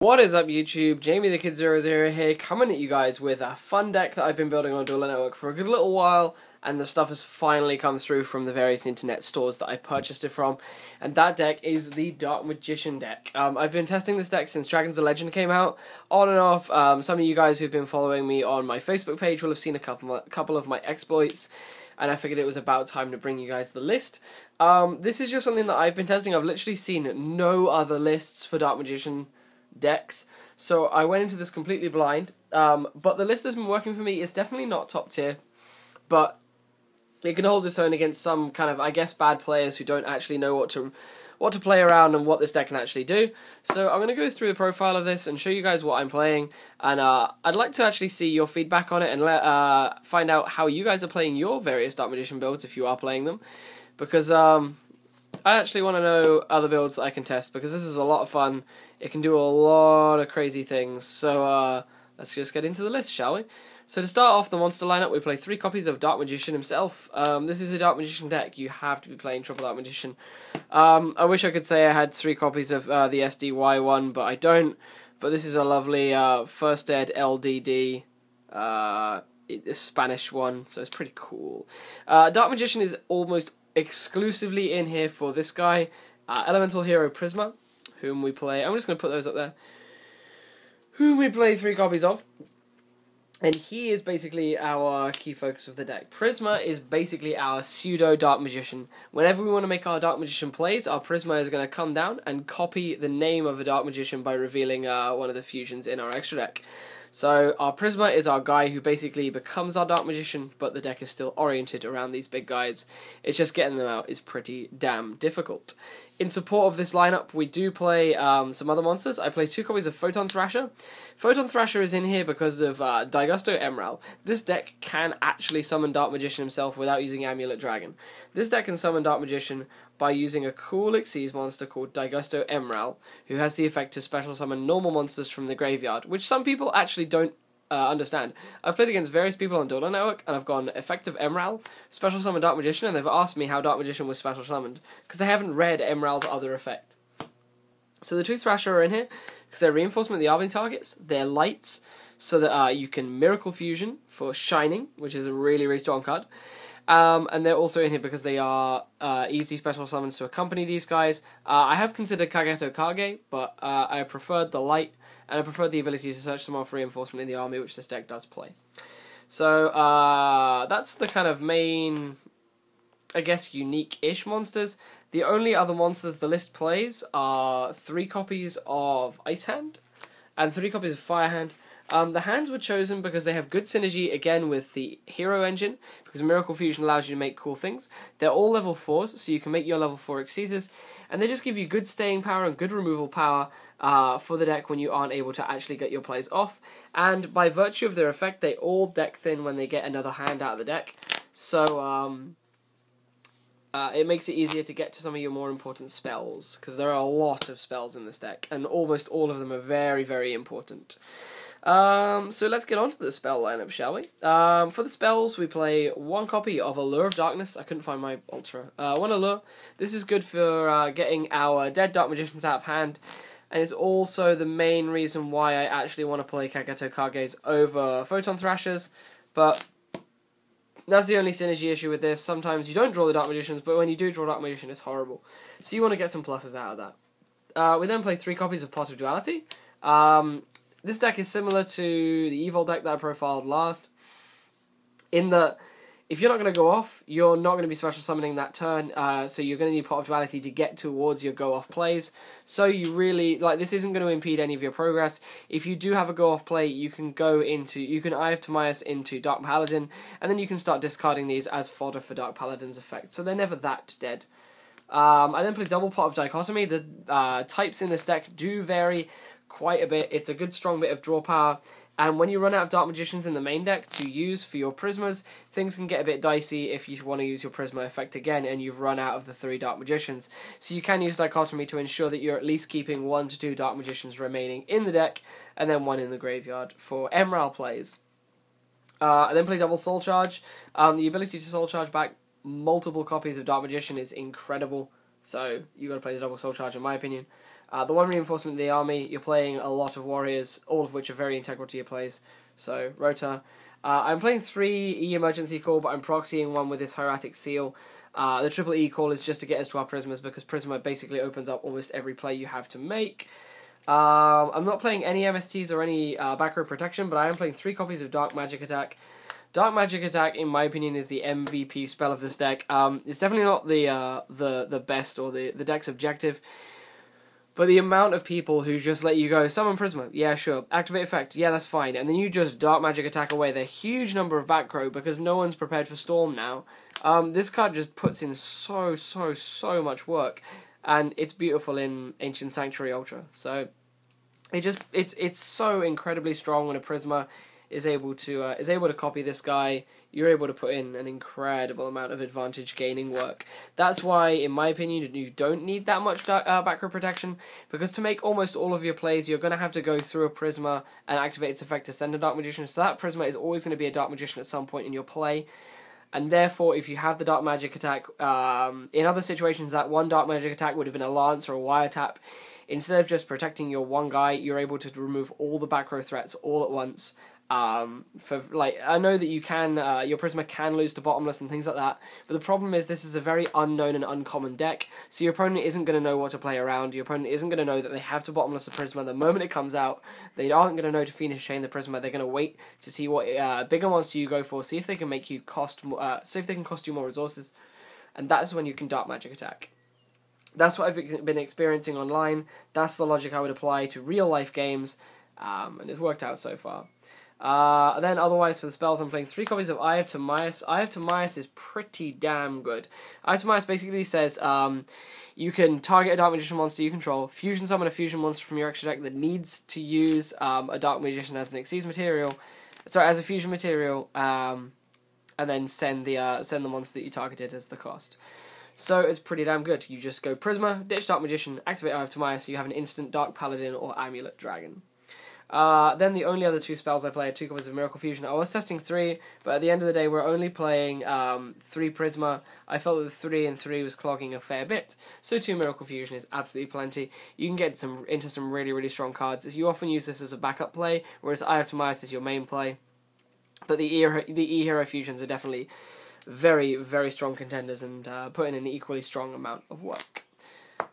What is up YouTube, Jamie the Kid 00 here, coming at you guys with a fun deck that I've been building on Dueler Network for a good little while, and the stuff has finally come through from the various internet stores that I purchased it from, and that deck is the Dark Magician deck. I've been testing this deck since Dragons of Legend came out, on and off. Some of you guys who've been following me on my Facebook page will have seen a couple of my exploits, and I figured it was about time to bring you guys the list. This is just something that I've been testing. I've literally seen no other lists for Dark Magician decks, so I went into this completely blind, but the list has been working for me. It's definitely not top tier, but it can hold its own against some kind of, I guess, bad players who don't actually know what to play around and what this deck can actually do. So I'm going to go through the profile of this and show you guys what I'm playing, and I'd like to actually see your feedback on it and find out how you guys are playing your various Dark Magician builds, if you are playing them, because I actually want to know other builds that I can test, because this is a lot of fun. It can do a lot of crazy things, so let's just get into the list, shall we? So to start off the monster lineup, we play 3 copies of Dark Magician himself. This is a Dark Magician deck. You have to be playing Triple Dark Magician. I wish I could say I had 3 copies of the SDY one, but I don't. But this is a lovely First Ed LDD Spanish one, so it's pretty cool. Dark Magician is almost exclusively in here for this guy, Elemental Hero Prisma, whom we play. I'm just going to put those up there. Whom we play 3 copies of. And he is basically our key focus of the deck. Prisma is basically our pseudo Dark Magician. Whenever we want to make our Dark Magician plays, our Prisma is going to come down and copy the name of a Dark Magician by revealing one of the fusions in our extra deck. So our Prisma is our guy who basically becomes our Dark Magician, but the deck is still oriented around these big guys. It's just getting them out is pretty damn difficult. In support of this lineup, we do play some other monsters. I play 2 copies of Photon Thrasher. Photon Thrasher is in here because of Daigusto Emerald. This deck can actually summon Dark Magician himself without using Amulet Dragon. This deck can summon Dark Magician by using a cool Xyz monster called Daigusto Emerald, who has the effect to special summon normal monsters from the graveyard, which some people actually don't understand. I've played against various people on Dueler Network, and I've gone Effective Emerald, Special Summon Dark Magician, and they've asked me how Dark Magician was special summoned, because they haven't read Emerald's other effect. So the 2 Thrasher are in here, because they're reinforcement of the Army targets, they're lights, so that you can Miracle Fusion for Shining, which is a really, really strong card. And they're also in here because they are easy special summons to accompany these guys. I have considered Kageto Kage, but I preferred the light, and I preferred the ability to search them off reinforcement in the army, which this deck does play. So that's the kind of main, I guess, unique-ish monsters. The only other monsters the list plays are 3 copies of Ice Hand and 3 copies of Fire Hand. The hands were chosen because they have good synergy, again, with the hero engine, because Miracle Fusion allows you to make cool things. They're all level 4s, so you can make your level 4 Xyzes, and they just give you good staying power and good removal power for the deck when you aren't able to actually get your plays off. And by virtue of their effect, they all deck thin when they get another hand out of the deck, so it makes it easier to get to some of your more important spells, because there are a lot of spells in this deck, and almost all of them are very, very important. So let's get on to the spell lineup, shall we? For the spells, we play 1 copy of Allure of Darkness. I couldn't find my Ultra. 1 Allure. This is good for getting our dead Dark Magicians out of hand, and it's also the main reason why I actually want to play Kageto Kages over Photon Thrashers, but that's the only synergy issue with this. Sometimes you don't draw the Dark Magicians, but when you do draw Dark Magician, it's horrible. So you want to get some pluses out of that. We then play 3 copies of Pot of Duality. This deck is similar to the Evil deck that I profiled last, in that if you're not going to go off, you're not going to be special summoning that turn, so you're going to need Pot of Duality to get towards your go-off plays. So you really, this isn't going to impede any of your progress. If you do have a go-off play, you can Eye of Timeaus into Dark Paladin, and then you can start discarding these as fodder for Dark Paladin's effect, so they're never that dead. I then play double Pot of Dichotomy. The types in this deck do vary quite a bit. It's a good strong bit of draw power, and when you run out of Dark Magicians in the main deck to use for your Prismas, things can get a bit dicey if you want to use your Prisma effect again and you've run out of the 3 Dark Magicians. So you can use Dichotomy to ensure that you're at least keeping 1 to 2 Dark Magicians remaining in the deck, and then 1 in the graveyard for Emerald plays. I then play double Soul Charge. The ability to Soul Charge back multiple copies of Dark Magician is incredible, so you got to play the double Soul Charge in my opinion. The one reinforcement of the army, you're playing a lot of warriors, all of which are very integral to your plays. So, Rota. I'm playing 3 E emergency call, but I'm proxying one with this hieratic seal. The triple E call is just to get us to our Prismas, because Prisma basically opens up almost every play you have to make. I'm not playing any MSTs or any back row protection, but I am playing 3 copies of Dark Magic Attack. Dark Magic Attack, in my opinion, is the MVP spell of this deck. It's definitely not the best or the deck's objective, but the amount of people who just let you go, summon Prisma, yeah, sure, activate effect, yeah, that's fine, and then you just Dark Magic Attack away the huge number of back row because no one's prepared for Storm now. This card just puts in so much work, and it's beautiful in Ancient Sanctuary Ultra. So it's so incredibly strong when a Prisma is able to copy this guy. You're able to put in an incredible amount of advantage gaining work. That's why, in my opinion, you don't need that much back row protection, because to make almost all of your plays, you're going to have to go through a Prisma and activate its effect to send a Dark Magician, so that Prisma is always going to be a Dark Magician at some point in your play, and therefore, if you have the Dark Magic Attack, in other situations, that one Dark Magic Attack would have been a Lance or a Wiretap. Instead of just protecting your one guy, you're able to remove all the back row threats all at once. I know that you can, your Prisma can lose to Bottomless and things like that, but the problem is this is a very unknown and uncommon deck, so your opponent isn't going to know what to play around. Your opponent isn't going to know that they have to Bottomless the Prisma the moment it comes out. They aren't going to know to Phoenix Chain the Prisma. They're going to wait to see what bigger monster you go for, see if they can make you cost more, see if they can cost you more resources, and that's when you can Dark Magic Attack. That's what I've been experiencing online. That's the logic I would apply to real life games, and it's worked out so far. Then otherwise for the spells, I'm playing 3 copies of Eye of Timeaus. Eye of Timeaus is pretty damn good. Eye of Timeaus basically says you can target a Dark Magician monster you control, fusion summon a fusion monster from your extra deck that needs to use a Dark Magician as an Xyz material, as a fusion material, and then send the monster that you targeted as the cost. So it's pretty damn good. You just go Prisma, ditch Dark Magician, activate Eye of Timeaus, so you have an instant Dark Paladin or Amulet Dragon. Then the only other 2 spells I play are 2 copies of Miracle Fusion. I was testing 3, but at the end of the day we're only playing 3 Prisma. I felt that the 3 and 3 was clogging a fair bit, so 2 Miracle Fusion is absolutely plenty. You can get into some really strong cards, as you often use this as a backup play, whereas Eye of Timeaus is your main play. But the E-Hero Fusions are definitely very strong contenders and put in an equally strong amount of work.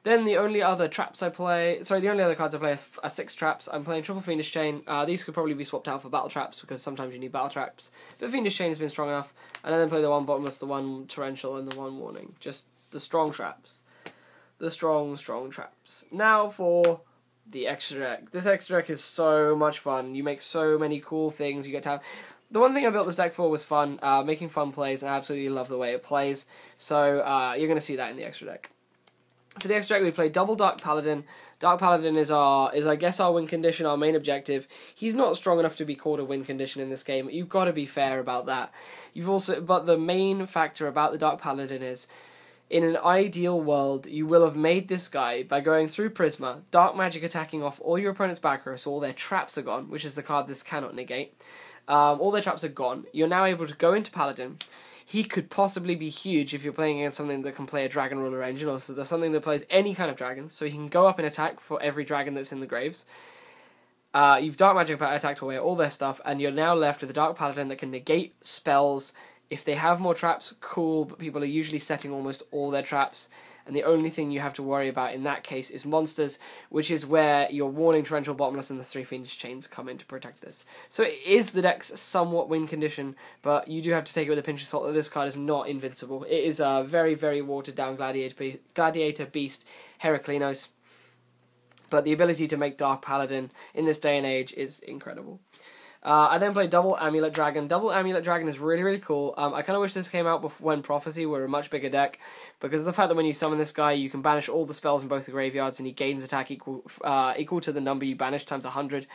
Then the only other cards I play are 6 traps. I'm playing Triple Phoenix Chain. These could probably be swapped out for Battle Traps, because sometimes you need Battle Traps. But Phoenix Chain has been strong enough. And then play the 1 Bottomless, the 1 Torrential, and the 1 Warning. Just the strong traps. The strong traps. Now for the extra deck. This extra deck is so much fun. You make so many cool things. You get to have... The one thing I built this deck for was fun. Making fun plays, and I absolutely love the way it plays. So you're going to see that in the extra deck. For the extra deck, we play double Dark Paladin. Dark Paladin is I guess our win condition, our main objective. He's not strong enough to be called a win condition in this game. You've got to be fair about that. But the main factor about the Dark Paladin is, in an ideal world, you will have made this guy by going through Prisma, Dark Magic attacking off all your opponent's back row, so all their traps are gone, which is the card this cannot negate. All their traps are gone. You're now able to go into Paladin. He could possibly be huge if you're playing against something that can play a Dragon Ruler engine, or so there's something that plays any kind of dragon, so he can go up and attack for every dragon that's in the graves. You've Dark Magic attacked away all their stuff, and you're now left with a Dark Paladin that can negate spells. If they have more traps, cool, but people are usually setting almost all their traps, and the only thing you have to worry about in that case is monsters, which is where your Warning, Torrential, Bottomless, and the 3 Phoenix Chains come in to protect this. So it is the deck's somewhat win condition, but you do have to take it with a pinch of salt that this card is not invincible. It is a very watered down Gladiator Beast Heraclinos, but the ability to make Dark Paladin in this day and age is incredible. I then play double Amulet Dragon. Double Amulet Dragon is really cool. I kind of wish this came out when Prophecy were a much bigger deck, because of the fact that when you summon this guy, you can banish all the spells in both the graveyards, and he gains attack equal to the number you banish times 100.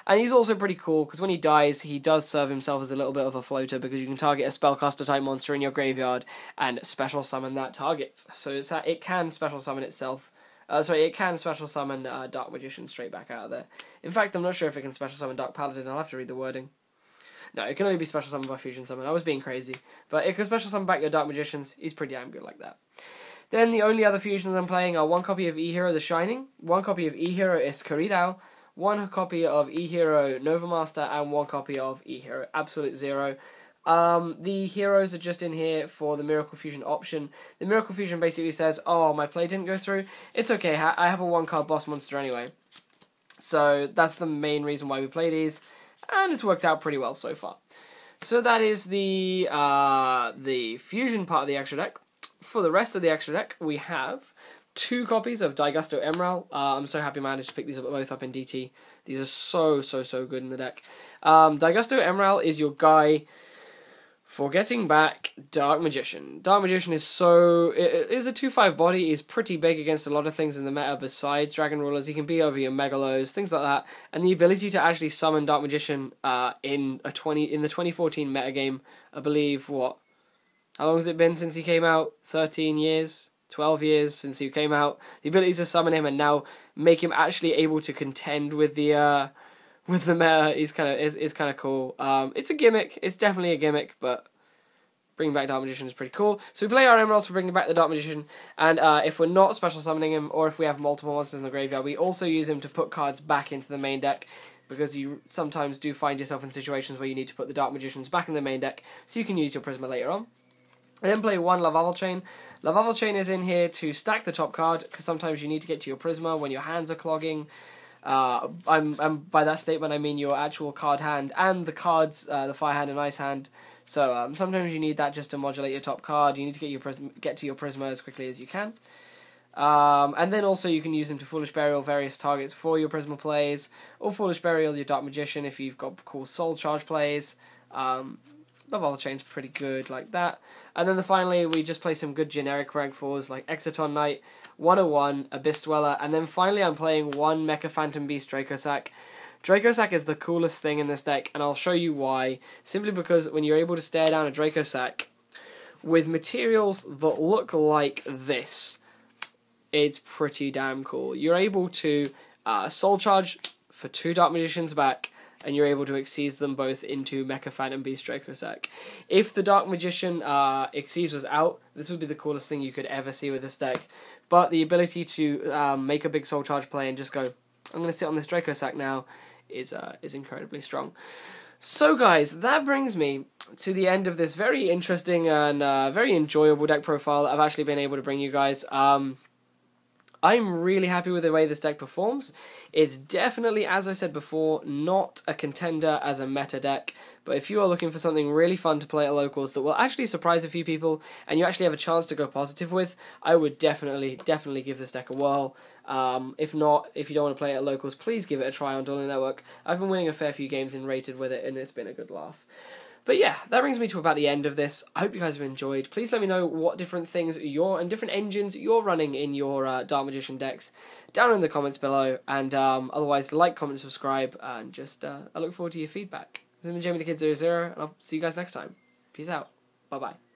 And he's also pretty cool, because when he dies, he does serve himself as a little bit of a floater, because you can target a spellcaster-type monster in your graveyard and special summon that target. So it can special summon itself. It can special summon Dark Magician straight back out of there. In fact, I'm not sure if it can special summon Dark Paladin. I'll have to read the wording. No, it can only be special summoned by Fusion Summon. I was being crazy. But it can special summon back your Dark Magicians. He's pretty damn good like that. Then the only other fusions I'm playing are one copy of E-Hero The Shining, one copy of E-Hero Escuridao, one copy of E-Hero Nova Master, and one copy of E-Hero Absolute Zero. The heroes are just in here for the Miracle Fusion option. The Miracle Fusion basically says, oh, my play didn't go through. It's okay, I have a 1-card boss monster anyway. So that's the main reason why we play these, and it's worked out pretty well so far. So that is the fusion part of the extra deck. For the rest of the extra deck, we have 2 copies of Daigusto Emerald. I'm so happy I managed to pick these both up in DT. These are so good in the deck. Daigusto Emerald is your guy for getting back Dark Magician. Dark Magician is it is a 2/5 body. He's pretty big against a lot of things in the meta besides Dragon Rulers. He can be over your Megalos, things like that. And the ability to actually summon Dark Magician in the 2014 metagame, I believe, how long has it been since he came out? 13 years? 12 years since he came out. The ability to summon him and now make him actually able to contend with the meta is kind of cool. It's a gimmick. It's definitely a gimmick, but bringing back Dark Magician is pretty cool. So we play our Emeralds for bringing back the Dark Magician, and if we're not special summoning him, or if we have multiple monsters in the graveyard, we also use him to put cards back into the main deck, because you sometimes do find yourself in situations where you need to put the Dark Magicians back in the main deck, so you can use your Prisma later on. And then play 1 Lavavel Chain. Lavavel Chain is in here to stack the top card, because sometimes you need to get to your Prisma when your hands are clogging. By that statement I mean your actual card hand and the cards, the Fire Hand and Ice Hand. So sometimes you need that just to modulate your top card. You need to get to your Prisma as quickly as you can. And then also you can use them to Foolish Burial various targets for your Prisma plays, or Foolish Burial your Dark Magician if you've got cool Soul Charge plays. Lavavel Chain's pretty good like that. And then finally we just play some good generic rank 4s like Exciton Knight, 101, Abyss Dweller, and then finally I'm playing 1 Mecha Phantom Beast Dracosack. Dracosack is the coolest thing in this deck, and I'll show you why. Simply because when you're able to stare down a Dracosack with materials that look like this, it's pretty damn cool. You're able to Soul Charge for 2 Dark Magicians back, and you're able to Xyz them both into Mecha Phantom Beast Dracosack. If the Dark Magician Xyz was out, this would be the coolest thing you could ever see with this deck. But the ability to make a big Soul Charge play and just go, I'm going to sit on this Dracosack now, is incredibly strong. So guys, that brings me to the end of this very interesting and very enjoyable deck profile that I've actually been able to bring you guys. I'm really happy with the way this deck performs. It's definitely, as I said before, not a contender as a meta deck, but if you are looking for something really fun to play at locals that will actually surprise a few people, and you actually have a chance to go positive with, I would definitely give this deck a whirl. If not, if you don't want to play it at locals, please give it a try on Dueling Network. I've been winning a fair few games in Rated with it, and it's been a good laugh. But yeah, that brings me to about the end of this. I hope you guys have enjoyed. Please let me know what different things and different engines you're running in your Dark Magician decks down in the comments below. And otherwise, like, comment, subscribe, and just I look forward to your feedback. This has been Jamie the Kid 00, and I'll see you guys next time. Peace out. Bye bye.